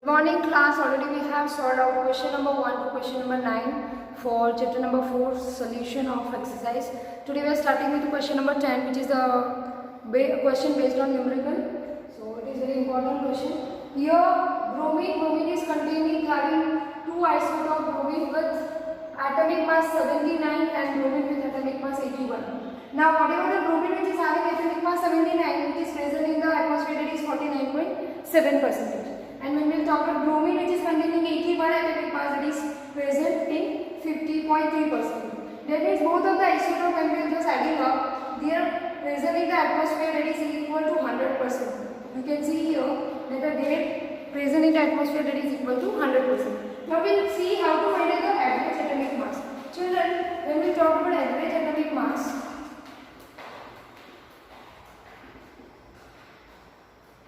Morning class. Already we have solved out question number 1 to question number 9 for chapter number 4 solution of exercise. Today we are starting with question number 10, which is the question based on numerical. So it is very important question. Here bromine is containing having two isotopes of bromine with atomic mass 79 and bromine with atomic mass 81. Now whatever the bromine which is having atomic mass 79, which is present in the atmosphere, that is 49.7%. And when we will talk about bromine which is containing 81 atomic mass, that is present in 50.3%. That means both of the isotopes, when we will just adding up, they are present in the atmosphere, that is equal to 100%. You can see here that they are present in the atmosphere, that is equal to 100%. Now we will see how to find out the average atomic mass. Children, when we talk about average atomic mass,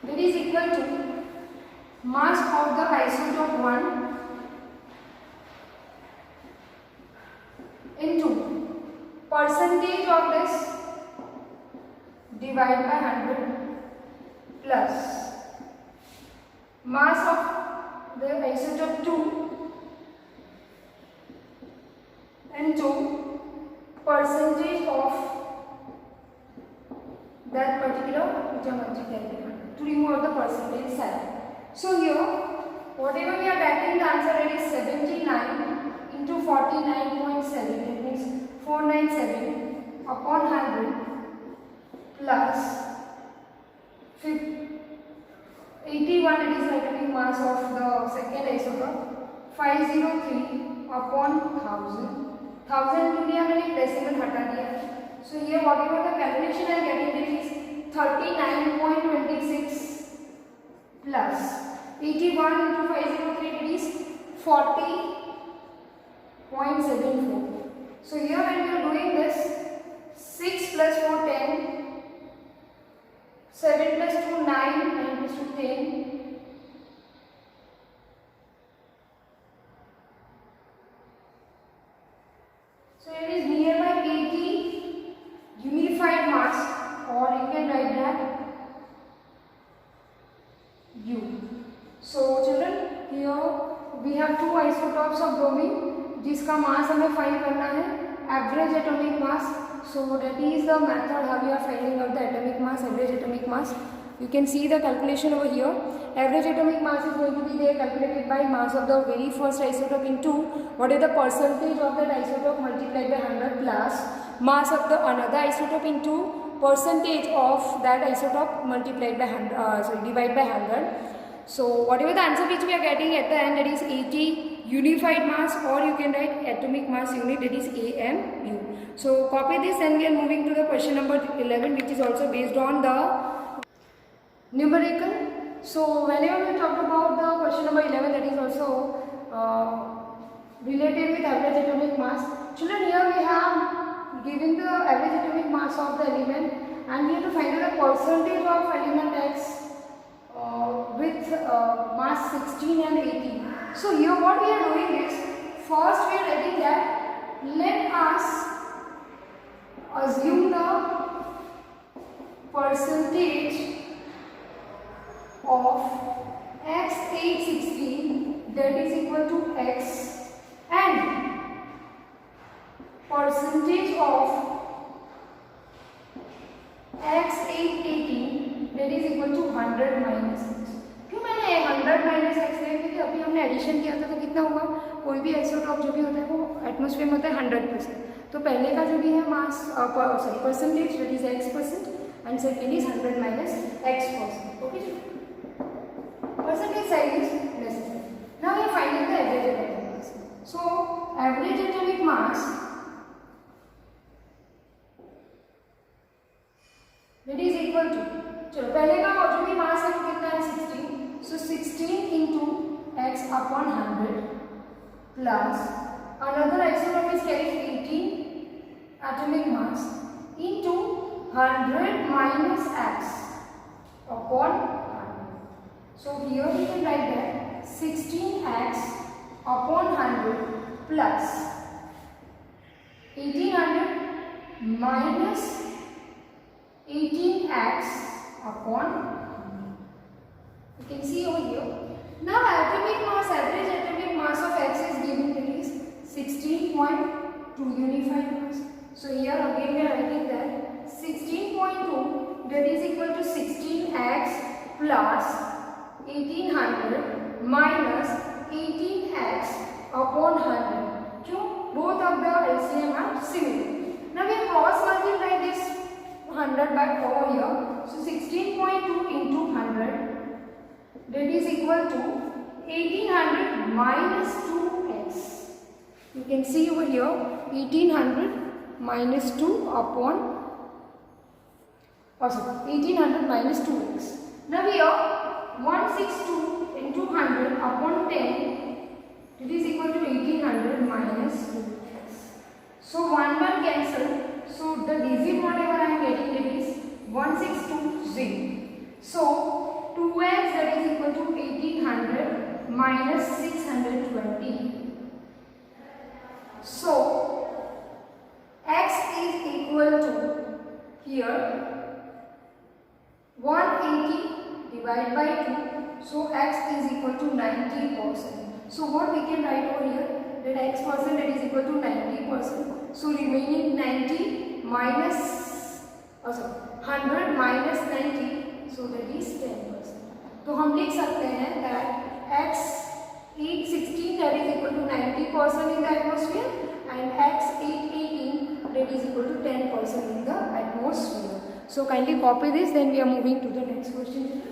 that is equal to mass of the isotope 1 into percentage of this divided by 100 plus mass of the isotope 2 into percentage of that particular which are multiplied by 100 to remove the percentage sign. So here, whatever we are getting, the answer is 79 into 49.7, that means 497 upon 100 plus 81, that is the atomic mass of the second isotope, 503 upon 1000. 1000 के लिए हमने decimal हटा दिया. So here whatever the calculation I am getting, that is 39.26 plus 81 into 503, it is 40.74. So here when we are doing this, 6 plus 4 10, 7 plus 2 9, 9 plus 2 10, so it is nearby 80 unified mass, or you can write that U. So children, here we have two isotopes of bromine जिसका मास हमें find करना है, average atomic mass. So that is the method how we are finding out the atomic mass, average atomic mass. You can see the calculation over here. Average atomic mass is going to be there calculated by mass of the very first isotope into what is the percentage of that isotope multiplied by 100 plus mass of the another isotope into percentage of that isotope multiplied by 100, divided by 100. So whatever the answer which we are getting at the end, that is 80 unified mass, or you can write atomic mass unit, that is AMU. So copy this and we are moving to the question number 11, which is also based on the numerical. So whenever we talk about the question number 11, that is also related with average atomic mass. Children, here we have given the average atomic mass of the element, and we have to find out the percentage of element X with mass 16 and 18. So here what we are doing is, first we are writing that let us assume the percentage of X816, that is equal to X, and percentage of X818, that is equal to 100 minus X. क्यों मैंने 100 minus x लिया? क्योंकि अभी हमने addition किया था तो कितना हुआ, कोई भी आइसोटॉप जो भी होता है वो एटमॉस्फेयर में होता है 100%. तो पहले का जो भी है mass sorry percentage, that is x%, and second is 100 minus x%. Okay जी, percentage sign is necessary. Now we are finding the average atomic mass. So average atomic mass, that is equal to, चलो पहले का जो भी मास है वो कितना है 16. So 16 into x upon 100 plus another isotope is carrying 18 atomic mass into 100 minus x upon 100. So here we can write that 16x upon 100 plus 1800 minus 18x upon, you can see over here Now atomic mass, average atomic mass of X is given, that is 16.2 unified mass. So here again we are writing that 16.2, that is equal to 16x plus 1800 minus 18x upon 100. Both of the LCM are similar. Now we cross multiply this 100 by over here. So 16.2 into 100, that is equal to 1800 minus 2x. You can see over here 1800 minus 2 upon 1800 minus 2x. Now here 162 into 100 upon 10, it is equal to 1800 minus 2x. So 1 cancel. So the digit whatever I am getting, that is 1620. So 2x, that is equal to 1800 minus 620. So x is equal to here 180 divided by 2. So x is equal to 90%. So what we can write over here, that x percent, that is equal to 90%. So remaining 90 minus 100 minus 90, so that is 10%. तो हम लिख सकते हैं that x 816, that is equal to 90% in the atmosphere, and x 818, that is equal to 10% in the atmosphere. So kindly copy this, then we are moving to the next question.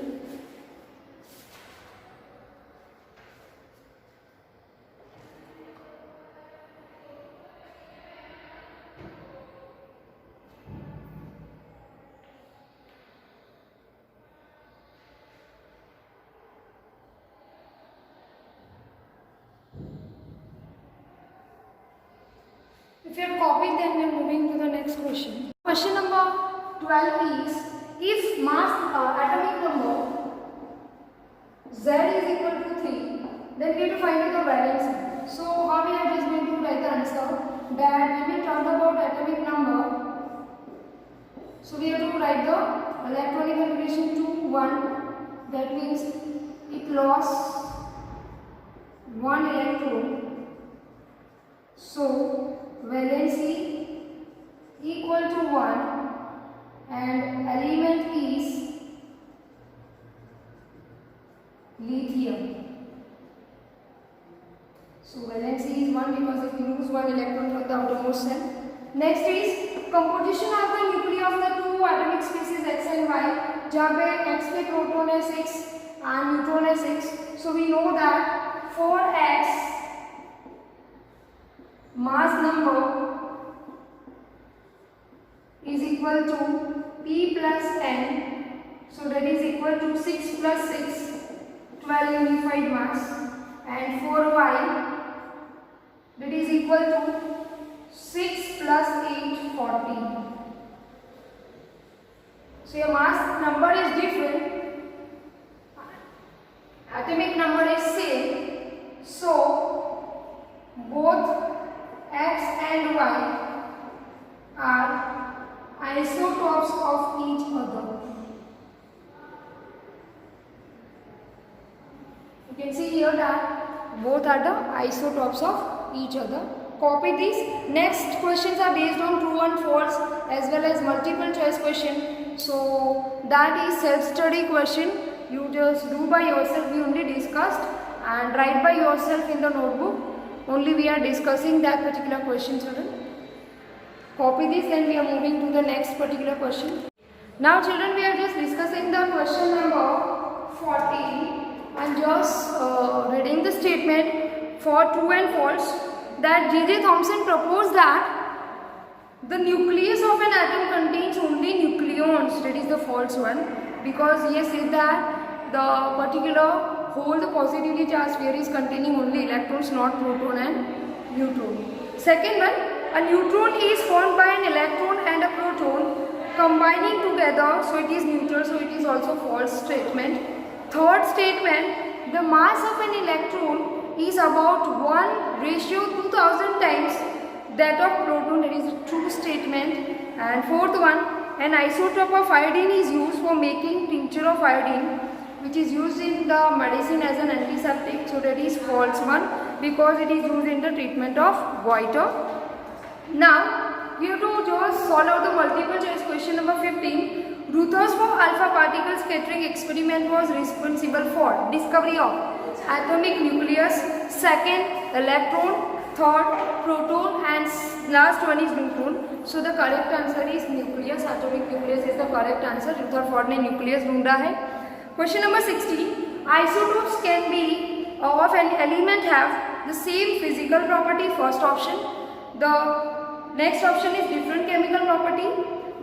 If you have copied, then we are moving to the next question. Question number 12 is, if mass atomic number Z is equal to 3, then we have to find out the valency. So how we are just going to write the answer, that when we talk about atomic number, so we have to write the electronic configuration to 1, that means it lost 1 electron. So valency equal to 1 and element is lithium. So valency is 1 because if you lose 1 electron from the outermost cell. Next is composition of the nuclei of the two atomic species X and Y, जहाँ पे X पे proton है 6 and neutron है 6. So we know that for X mass number is equal to P plus N, so that is equal to 6 plus 6, 12 unified mass, and for Y, that is equal to 6 plus 8, 40. So your mass number is different, atomic number is same, so both X and Y are isotopes of each other. You can see here that both are the isotopes of each other. Copy these. Next questions are based on true and false as well as multiple choice question. So that is self-study question. You just do by yourself, we only discussed, and write by yourself in the notebook. Only we are discussing that particular question, children. Copy this and we are moving to the next particular question. Now children, we are just discussing the question number 14 and just reading the statement for true and false, that J.J. Thomson proposed that the nucleus of an atom contains only nucleons, that is the false one, because he has said that the particular whole, the positively charged sphere is containing only electrons, not proton and neutron. Second one, a neutron is formed by an electron and a proton combining together, so it is neutral, so it is also false statement. Third statement, the mass of an electron is about 1:2000 times that of proton, that is a true statement. And fourth one, an isotope of iodine is used for making tincture of iodine, which is used in the medicine as an antiseptic. So that is false one because it is used in the treatment of goiter. Now we have to just solve out the multiple choice question number 15. Rutherford alpha particle scattering experiment was responsible for discovery of atomic nucleus, second electron, third proton, and last one is neutron. So the correct answer is nucleus. Atomic nucleus is the correct answer. Rutherford ने nucleus ढूंढा है. Question number 16. Isotopes can be of an element have the same physical property. First option. The next option is different chemical property.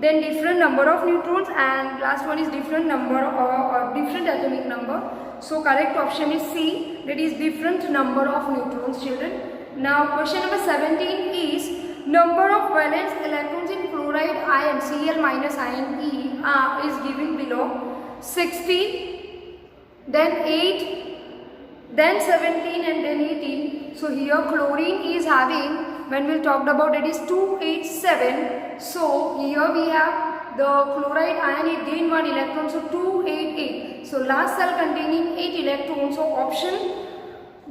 Then different number of neutrons, and last one is different number or different atomic number. So correct option is C, that is different number of neutrons, children. Now question number 17 is number of valence electrons in chloride ion Cl minus ion E is given below. 16, then 8, then 17 and then 18. So here chlorine is having, when we talked about it, is 287. So here we have the chloride ion, it gained 1 electron, so 288. So last cell containing 8 electrons, so option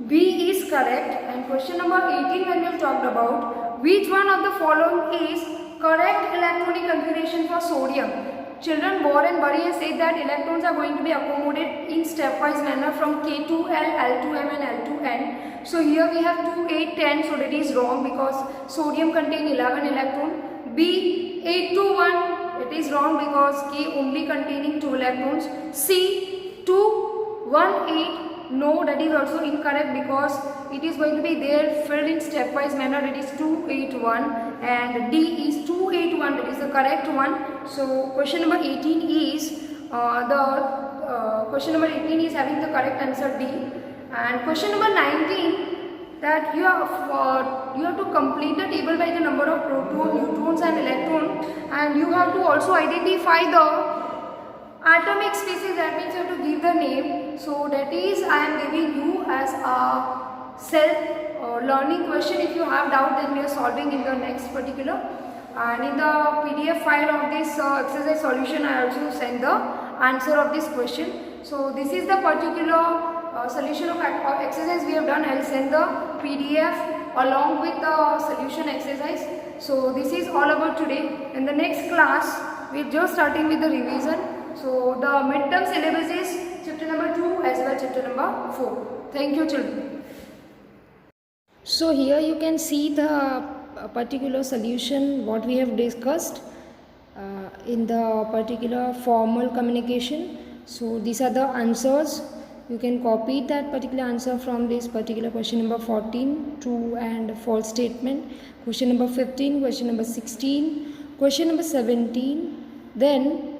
B is correct. And question number 18, when we have talked about which one of the following is correct electronic configuration for sodium. Children, Bohr and Bury have said that electrons are going to be accommodated in stepwise manner from K to L, L to M and L to N. So here we have 2, 8, 10, so that is wrong because sodium contains 11 electrons. B, 8 to 1, it is wrong because K only containing 2 electrons. C, 2, 1, 8, no, that is also incorrect because it is going to be there filled in stepwise manner, that is 2, 8, 1, and D is 2, 8, 1, that is the correct one. So question number 18 is question number 18 is having the correct answer D. And question number 19, that you have to complete the table by the number of proton, neutrons and electron, and you have to also identify the atomic species. That means you have to give the name. So that is, I am giving you as a self learning question. If you have doubt, then we are solving in the next particular. And in the PDF file of this exercise solution, I also send the answer of this question. So this is the particular solution of exercise we have done. I will send the PDF along with the solution exercise. So this is all about today. In the next class, we are just starting with the revision. So the midterm syllabus is chapter number 2 as well chapter number 4. Thank you, children. So here you can see the particular solution what we have discussed in the particular formal communication. So these are the answers. You can copy that particular answer from this particular question number 14, true and false statement, question number 15, question number 16, question number 17, then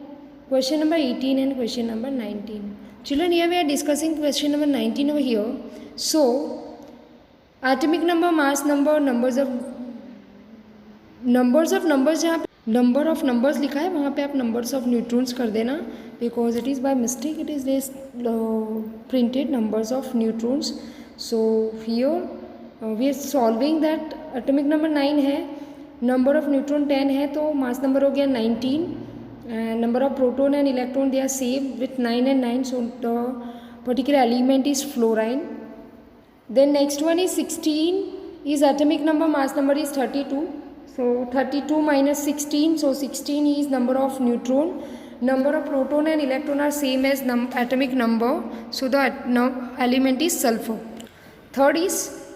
question number 18 and question number 19. Children, here we are discussing question number 19 over here. So atomic number, mass number, numbers of numbers जहाँ number of numbers लिखा है वहाँ पे आप numbers of neutrons कर देना, because it is by mistake it is this printed numbers of neutrons. So here we are solving that atomic number 9 है, number of neutron 10 है, तो mass number हो गया 19 and number of proton and electron they are same with 9 and 9, so the particular element is fluorine. Then next one is 16 is atomic number, mass number is 32. So 32 minus 16, so 16 is number of neutron, number of proton and electron are same as atomic number, so the element is sulfur. Third is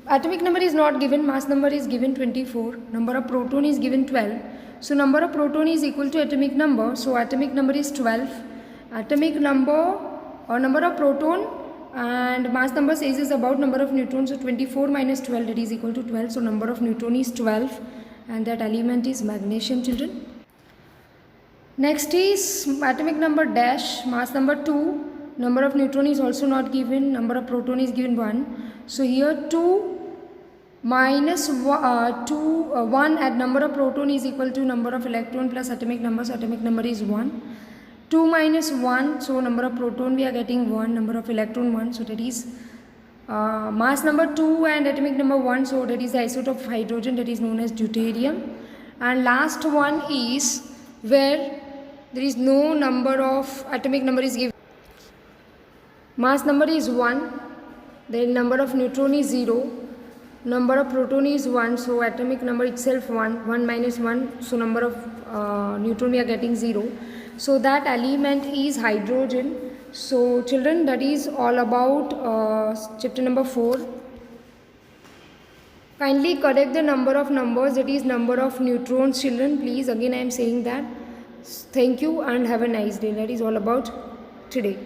atomic number is not given, mass number is given 24, number of proton is given 12. So number of proton is equal to atomic number, so atomic number is 12. Atomic number or number of proton and mass number says is about number of neutrons, so 24 minus 12, that is equal to 12, so number of neutron is 12 and that element is magnesium, children. Next is atomic number dash, mass number 2, number of neutron is also not given, number of proton is given 1. So here 2 minus 1 at number of proton is equal to number of electron plus atomic number, so atomic number is 1. 2 minus 1, so number of proton we are getting 1, number of electron 1, so that is mass number 2 and atomic number 1, so that is the isotope of hydrogen, that is known as deuterium. And last one is where there is no number of atomic number is given. mass number is 1, then number of neutron is 0, number of proton is 1, so atomic number itself 1 minus 1, so number of neutron we are getting 0. So that element is hydrogen. So children, that is all about chapter number 4. Kindly correct the number of numbers, that is number of neutrons, children, please. Again I am saying that. Thank you and have a nice day. That is all about today.